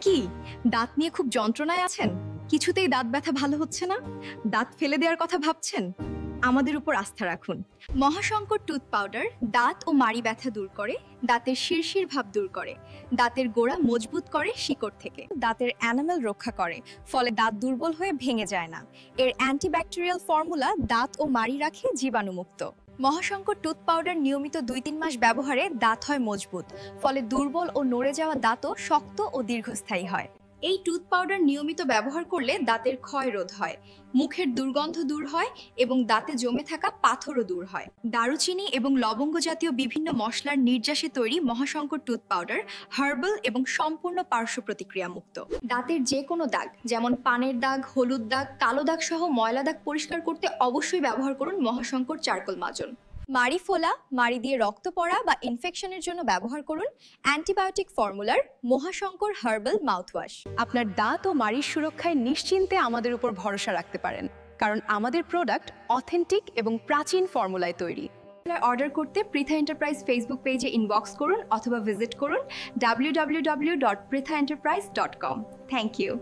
কি দাঁত নিয়ে খুব যন্ত্রণায় আছেন? কিছুতেই দাঁত ব্যথা ভালো হচ্ছে না? দাঁত ফেলে দেওয়ার কথা ভাবছেন? আমাদের উপর আস্থা রাখুন। মহাশঙ্কর টুথ পাউডার দাঁত ও মাড়ি ব্যথা দূর করে, দাঁতের শিরশির ভাব দূর করে, দাঁতের গোড়া মজবুত করে শিকড় থেকে, দাঁতের এনামেল রক্ষা করে, ফলে দাঁত দুর্বল হয়ে ভেঙে যায় না। এর অ্যান্টিব্যাকটেরিয়াল ফর্মুলা দাঁত ও মাড়ি রাখে জীবাণুমুক্ত। মহাশঙ্কর টুথ পাউডার নিয়মিত 2-3 মাস ব্যবহারে দাঁত হয় মজবুত, ফলে দুর্বল ও নড়ে যাওয়া দাঁতও শক্ত ও দীর্ঘস্থায়ী হয়। এই টুথ পাউডার নিয়মিত ব্যবহার করলে দাঁতের ক্ষয় রোধ হয়, মুখের দুর্গন্ধ দূর হয় এবং দাঁতে জমে থাকা পাথরও দূর হয়। দারুচিনি এবং লবঙ্গ জাতীয় বিভিন্ন মশলার নির্যাসে তৈরি মহাশঙ্কর টুথ পাউডার হার্বাল এবং সম্পূর্ণ পার্শ্ব প্রতিক্রিয়া মুক্ত। দাঁতের যে কোনো দাগ, যেমন পানের দাগ, হলুদ দাগ, কালো দাগ সহ ময়লা দাগ পরিষ্কার করতে অবশ্যই ব্যবহার করুন মহাশঙ্কর চারকোল মাজন। মাড়ি ফোলা, মাড়ি দিয়ে রক্ত পড়া বা ইনফেকশনের জন্য ব্যবহার করুন অ্যান্টিবায়োটিক ফর্মুলার মহাশঙ্কর হার্বাল মাউথওয়াশ। আপনার দাঁত ও মাড়ির সুরক্ষায় নিশ্চিন্তে আমাদের উপর ভরসা রাখতে পারেন, কারণ আমাদের প্রোডাক্ট অথেন্টিক এবং প্রাচীন ফর্মুলায় তৈরি। অর্ডার করতে পৃথা এন্টারপ্রাইজ ফেসবুক পেজে ইনবক্স করুন অথবা ভিজিট করুন www.prithaenterprise.com। Thank you.